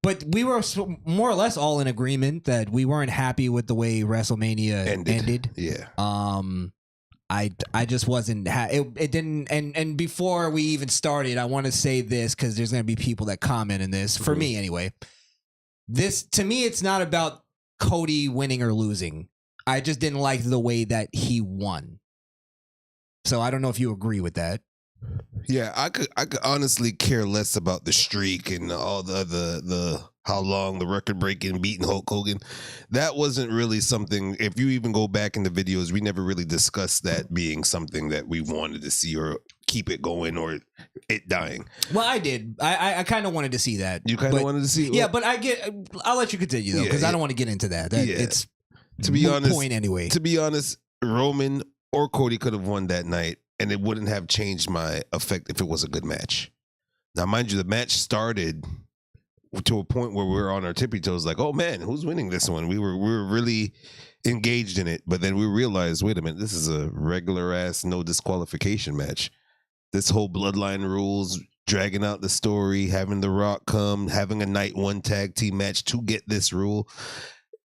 But we were more or less all in agreement that we weren't happy with the way WrestleMania ended. Yeah. I just wasn't. It didn't. And before we even started, I want to say this because there's going to be people that comment in this. For me, anyway. This to me, it's not about Cody winning or losing. I just didn't like the way that he won. So I don't know if you agree with that. Yeah, I could honestly care less about the streak and all the how long the record breaking beating Hulk Hogan. That wasn't really something. If you even go back in the videos, we never really discussed that being something that we wanted to see or keep it going or it dying. Well, I did. I kind of wanted to see that. You kind of wanted to see it? Yeah, but I'll let you continue though because I don't want to get into that. It's to be honest. Point anyway. To be honest, Roman or Cody could have won that night. And it wouldn't have changed my effect if it was a good match. Now, mind you, the match started to a point where we were on our tippy toes, like, "Oh man, who's winning this one?" We were really engaged in it, but then we realized, wait a minute, this is a regular ass no disqualification match. This whole bloodline rules, dragging out the story, having The Rock come, having a night one tag team match to get this rule.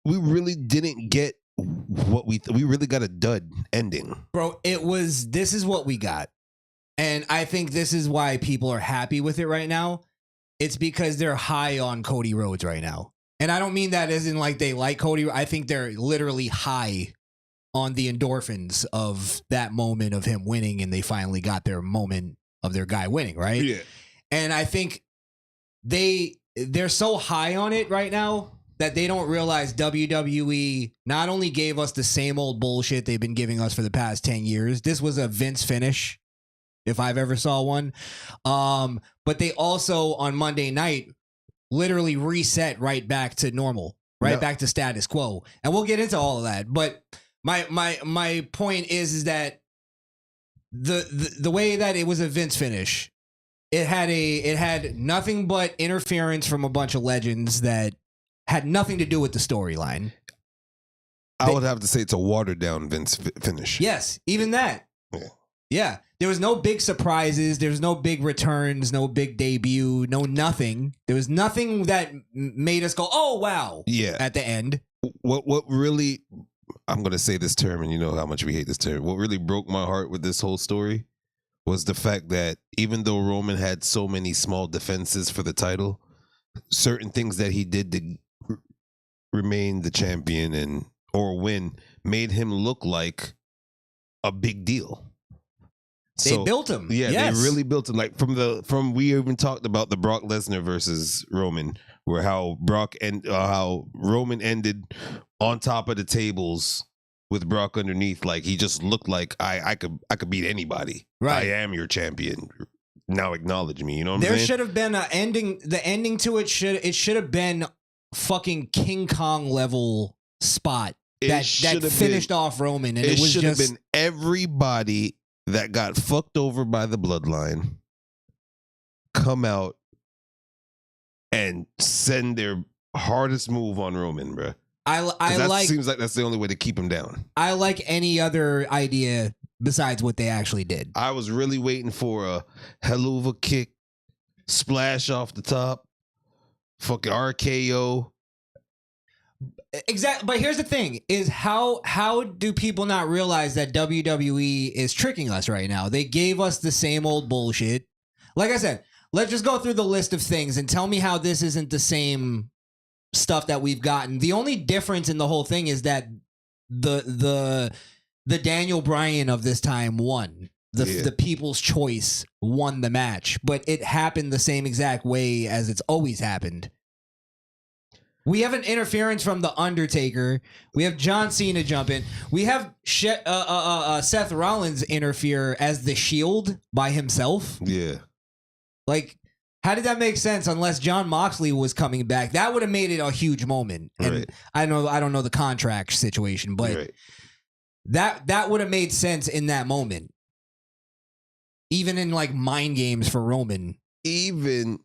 We really didn't get what we really got a dud ending, bro. This is what we got, and I think this is why people are happy with it right now. It's because they're high on Cody Rhodes right now, and I don't mean that as in like they like Cody. I think they're literally high on the endorphins of that moment of him winning, and they finally got their moment of their guy winning, right? Yeah, and I think they're so high on it right now that they don't realize WWE not only gave us the same old bullshit they've been giving us for the past 10 years. This was a Vince finish, if I've ever saw one. But they also, on Monday night, literally reset right back to normal, back to status quo. And we'll get into all of that. But my point is that the way that it was a Vince finish, it had nothing but interference from a bunch of legends that had nothing to do with the storyline. I would have to say it's a watered down Vince finish. Yes, even that. Yeah. There was no big surprises. There was no big returns, no big debut, no nothing. There was nothing that made us go, oh, wow. Yeah. At the end. What really, I'm going to say this term, and you know how much we hate this term. What really broke my heart with this whole story was the fact that even though Roman had so many small defenses for the title, certain things that he did to remain the champion or win made him look like a big deal. They built him. Yeah, yes. They really built him. Like from we even talked about the Brock Lesnar versus Roman, where how Roman ended on top of the tables with Brock underneath. Like he just looked like I could beat anybody. Right. I am your champion. Now acknowledge me. You know what I'm saying? There should have been an ending. The ending to it should have been fucking King Kong level spot that finished off Roman, and it was should have been everybody that got fucked over by the bloodline come out and send their hardest move on Roman, bro. Seems like that's the only way to keep him down. I like any other idea besides what they actually did. I was really waiting for a Helluva kick, splash off the top, fucking RKO. Exactly, but here's the thing: is how do people not realize that WWE is tricking us right now? They gave us the same old bullshit. Like I said, let's just go through the list of things and tell me how this isn't the same stuff that we've gotten. The only difference in the whole thing is that the Daniel Bryan of this time won. The People's Choice won the match, but it happened the same exact way as it's always happened. We have an interference from The Undertaker. We have John Cena jump in. We have Seth Rollins interfere as the Shield by himself. Yeah. Like, how did that make sense unless John Moxley was coming back? That would have made it a huge moment. And right. I don't know the contract situation, but right. that would have made sense in that moment. Even in like mind games for Roman. Even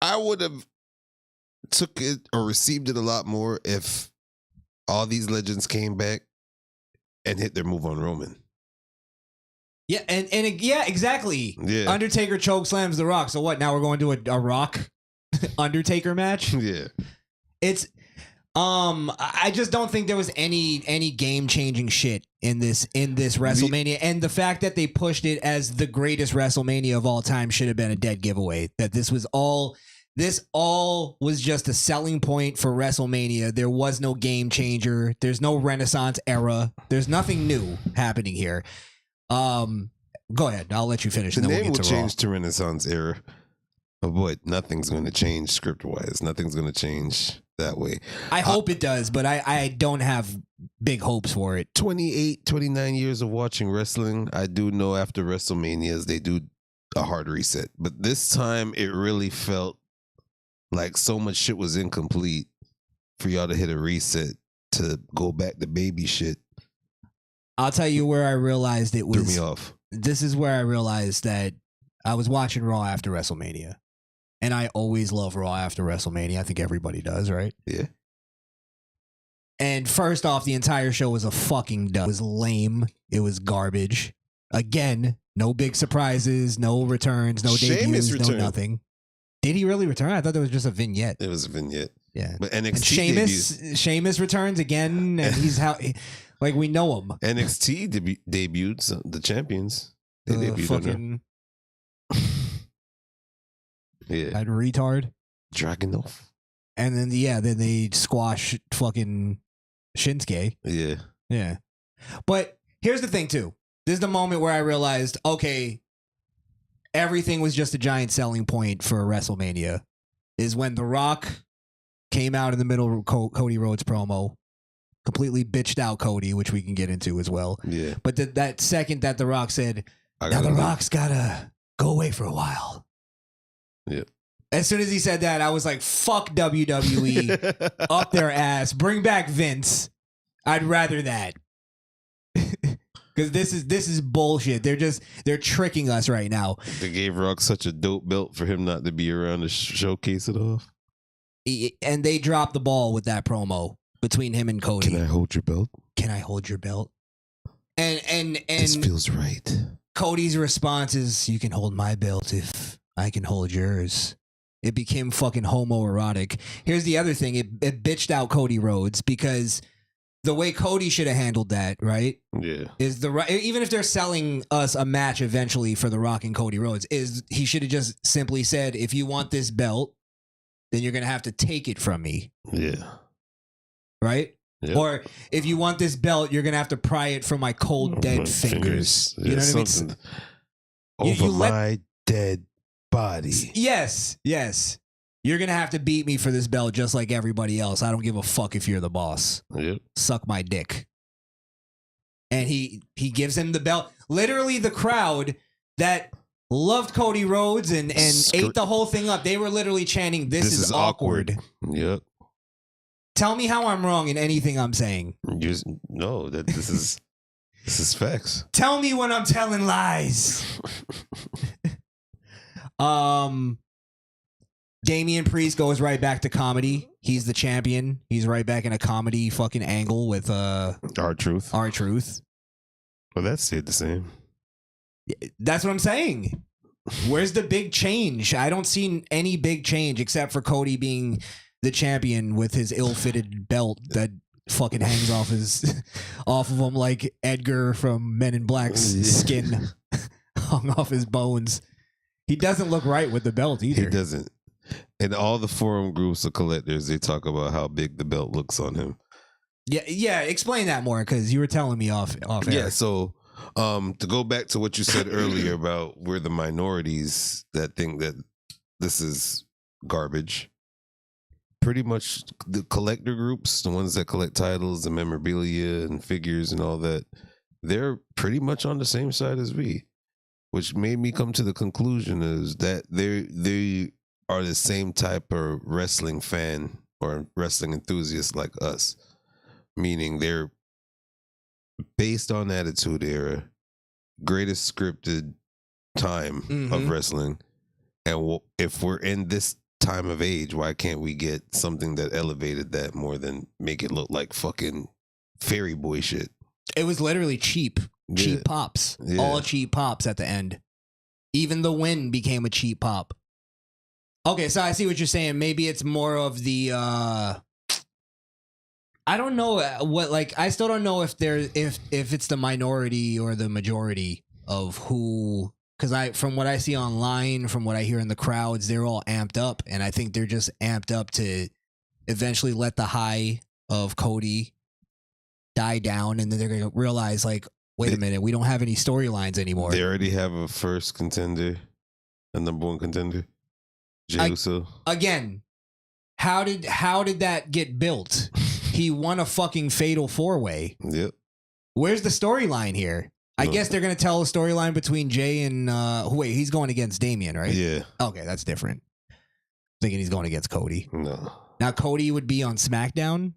I would have took it or received it a lot more if all these legends came back and hit their move on Roman. Yeah, and yeah, exactly. Yeah. Undertaker choke slams The Rock. So what? Now we're going to a Rock Undertaker match. Yeah. It's I just don't think there was any game changing shit in this WrestleMania, and the fact that they pushed it as the greatest WrestleMania of all time should have been a dead giveaway. That this all was just a selling point for WrestleMania. There was no game changer. There's no Renaissance era. There's nothing new happening here. Go ahead. I'll let you finish. The and then name we'll will get to change Raw. to Renaissance era. But nothing's going to change script-wise. Nothing's going to change that way. I hope it does, but I don't have big hopes for it. 28, 29 years of watching wrestling, I do know after WrestleManias, they do a hard reset. But this time, it really felt like so much shit was incomplete for y'all to hit a reset to go back to baby shit. I'll tell you where I realized it Threw was. me off. This is where I realized that I was watching Raw after WrestleMania. And I always love Raw after WrestleMania. I think everybody does, right? Yeah. And first off, the entire show was a fucking dud. It was lame. It was garbage. Again, no big surprises, no returns, no Sheamus debuts, returned. no nothing. Did he really return? I thought that was just a vignette. It was a vignette. Yeah. But And NXT debuts. Sheamus returns again, and he's like we know him. NXT debuts, the champions. They debuted on Fucking Yeah. that retard. Dragunov. And then then they squash fucking Shinsuke. Yeah. Yeah. But here's the thing too. This is the moment where I realized, okay, everything was just a giant selling point for WrestleMania. Is when The Rock came out in the middle of Cody Rhodes promo, completely bitched out Cody, which we can get into as well. Yeah. But that second that The Rock said, now The Rock's gotta go away for a while. Yeah. As soon as he said that, I was like, fuck WWE. Up their ass. Bring back Vince. I'd rather that. Because this is bullshit. They're tricking us right now. They gave Rock such a dope belt for him not to be around to showcase it off. And they dropped the ball with that promo between him and Cody. Can I hold your belt? Can I hold your belt? And This feels right. Cody's response is, you can hold my belt if I can hold yours. It became fucking homoerotic. Here's the other thing. It bitched out Cody Rhodes because the way Cody should have handled that, right? Yeah. Is even if they're selling us a match eventually for The Rock and Cody Rhodes, is he should have just simply said, if you want this belt, then you're going to have to take it from me. Yeah. Right? Yep. Or if you want this belt, you're going to have to pry it from my cold, dead fingers. Yeah, You know what I mean? Over you let- my dead body. Yes. You're going to have to beat me for this belt just like everybody else. I don't give a fuck if you're the boss. Yep. Suck my dick. And he gives him the belt. Literally the crowd that loved Cody Rhodes and ate the whole thing up. They were literally chanting, this is awkward. Yep. Tell me how I'm wrong in anything I'm saying. No, this is facts. Tell me when I'm telling lies. Damian Priest goes right back to comedy. He's the champion. He's right back in a comedy fucking angle with R-Truth. R-Truth. Well, that stayed the same. That's what I'm saying. Where's the big change? I don't see any big change except for Cody being the champion with his ill-fitted belt that fucking hangs off of him like Edgar from Men in Black's skin hung off his bones. He doesn't look right with the belt either. He doesn't. In all the forum groups of collectors, they talk about how big the belt looks on him. Yeah. Explain that more, because you were telling me off air. Yeah, so to go back to what you said earlier about we're the minorities that think that this is garbage. Pretty much the collector groups, the ones that collect titles and memorabilia and figures and all that, they're pretty much on the same side as we, which made me come to the conclusion is that they are the same type of wrestling fan or wrestling enthusiast like us, meaning they're based on Attitude Era, greatest scripted time of wrestling, and if we're in this time of age, why can't we get something that elevated that more than make it look like fucking fairy boy shit? It was literally cheap pops, all cheap pops at the end. Even the win became a cheap pop. Okay, so I see what you're saying. Maybe it's more of the I don't know what, like, I still don't know if it's the minority or the majority of who, because from what I see online, from what I hear in the crowds, they're all amped up, and I think they're just amped up to eventually let the high of Cody die down, and then they're gonna realize, like, wait a minute, we don't have any storylines anymore. They already have a first contender, a number one contender, Jey Uso. Again, how did that get built? He won a fucking fatal 4-way. Yep. Where's the storyline here? I guess they're going to tell a storyline between Jay and... wait, he's going against Damian, right? Yeah. Okay, that's different. Thinking he's going against Cody. No. Now, Cody would be on SmackDown?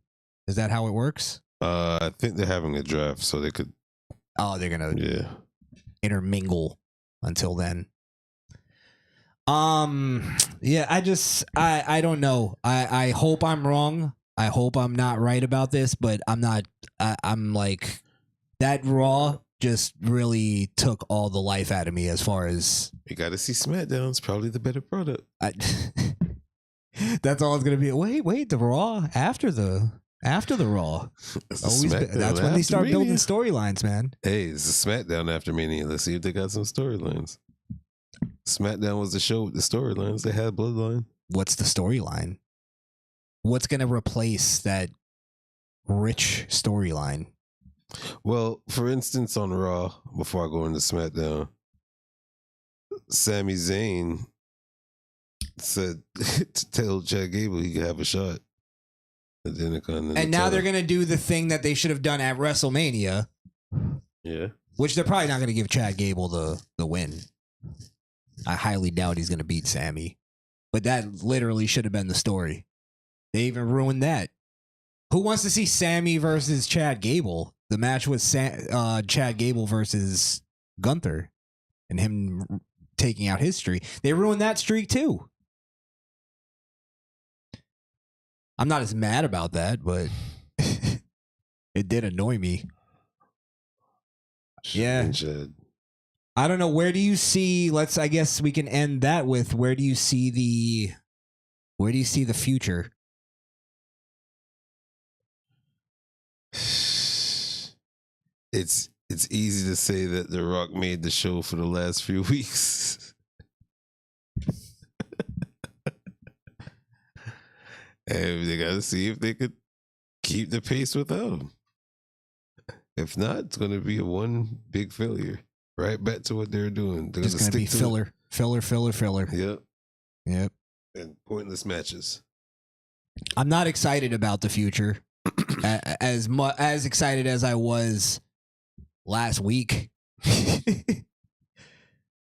Is that how it works? I think they're having a draft, so they could... Oh, they're going to intermingle until then. Yeah, I don't know. I hope I'm wrong. I hope I'm not right about this, but I'm not. I'm like, that Raw just really took all the life out of me as far as... You got to see SmackDown's probably the better product. That's all it's going to be. Wait, the Raw after the Raw. That's when they start building storylines, man. Hey, it's a SmackDown after Mania. Let's see if they got some storylines. SmackDown was the show with the storylines. They had Bloodline. What's the storyline? What's going to replace that rich storyline? Well, for instance, on Raw, before I go into SmackDown, Sami Zayn said to tell Chad Gable he could have a shot at the Intercontinental. And now they're going to do the thing that they should have done at WrestleMania. Yeah. Which they're probably not going to give Chad Gable the win. I highly doubt he's going to beat Sammy. But that literally should have been the story. They even ruined that. Who wants to see Sammy versus Chad Gable? The match was Chad Gable versus Gunther and him taking out his streak. They ruined that streak too. I'm not as mad about that, but it did annoy me. Yeah. I don't know. Where do you see, I guess we can end that with, where do you see the future? It's easy to say that The Rock made the show for the last few weeks. And they got to see if they could keep the pace without him. If not, it's going to be one big failure. Right back to what they're doing. They're It's going to be filler. Yep. And pointless matches. I'm not excited about the future. As excited as I was last week.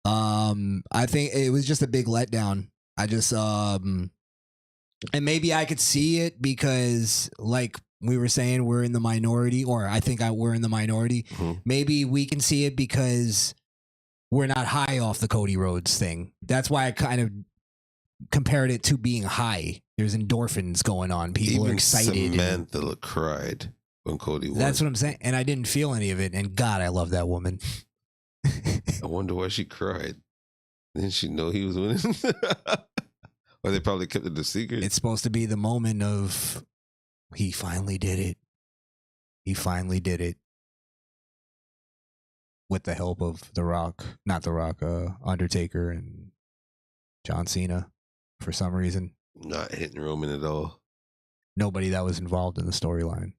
I think it was just a big letdown. I just and maybe I could see it because, like we were saying, we're in the minority, or I think we're in the minority. Mm-hmm. Maybe we can see it because we're not high off the Cody Rhodes thing. That's why I kind of compared it to being high. There's endorphins going on. People are excited. Samantha cried when Cody won. That's what I'm saying. And I didn't feel any of it. And God, I love that woman. I wonder why she cried. Didn't she know he was winning? Or they probably kept it a secret? It's supposed to be the moment of, he finally did it. He finally did it. With the help of The Rock. Not The Rock, Undertaker and John Cena, for some reason. Not hitting Roman at all. Nobody that was involved in the storyline.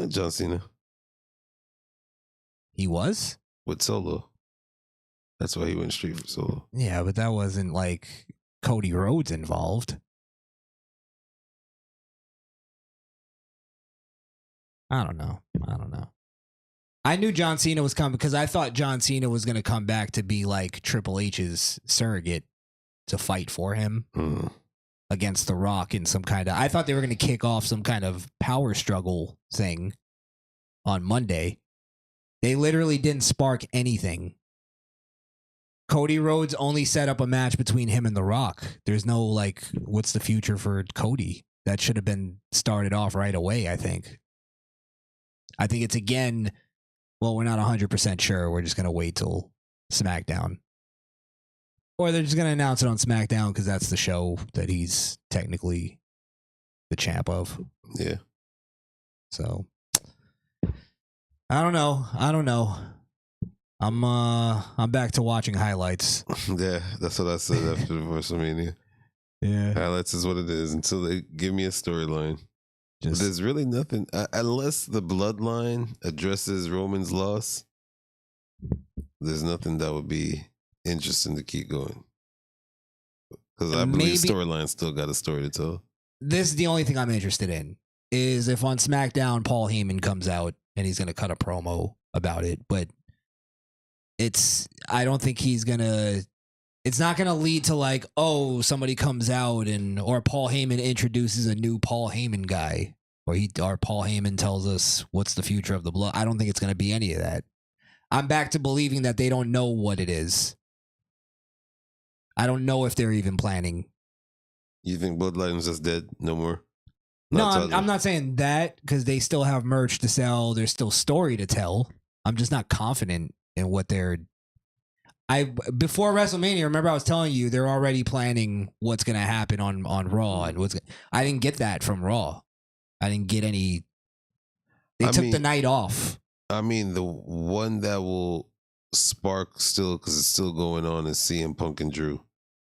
John Cena. He was? With Solo. That's why he went straight for Solo. Yeah, but that wasn't like Cody Rhodes involved. I don't know. I knew John Cena was coming because I thought John Cena was going to come back to be like Triple H's surrogate to fight for him against The Rock in some kind of... I thought they were going to kick off some kind of power struggle thing on Monday. They literally didn't spark anything. Cody Rhodes only set up a match between him and The Rock. There's no, like, what's the future for Cody? That should have been started off right away, I think. I think it's, again, well, we're not 100% sure. We're just going to wait till SmackDown. Or they're just going to announce it on SmackDown because that's the show that he's technically the champ of. Yeah. So I don't know. I'm back to watching highlights. Yeah, that's what I said after the WrestleMania. Yeah. Highlights is what it is until they give me a storyline. There's really nothing unless the bloodline addresses Roman's loss. There's nothing that would be interesting to keep going. Because I believe storyline still got a story to tell. This is the only thing I'm interested in is if on SmackDown Paul Heyman comes out and he's going to cut a promo about it, but I don't think he's going to. It's not going to lead to like, oh, somebody comes out or Paul Heyman introduces a new Paul Heyman guy, or Paul Heyman tells us what's the future of the blood. I don't think it's going to be any of that. I'm back to believing that they don't know what it is. I don't know if they're even planning. You think Bloodline's just dead? No more? No, I'm not saying that because they still have merch to sell. There's still story to tell. I'm just not confident in what they're. Before WrestleMania, remember I was telling you they're already planning what's going to happen on Raw and I didn't get that from Raw. I didn't get any. They took the night off. I mean, the one that will spark still because it's still going on is CM Punk and Drew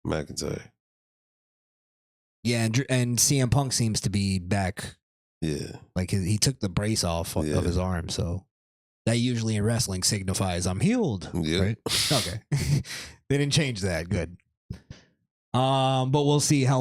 McIntyre. Yeah, and CM Punk seems to be back. Yeah, like he took the brace off of his arm, so. That usually in wrestling signifies I'm healed. Yeah. Right? Okay. They didn't change that. Good. But we'll see how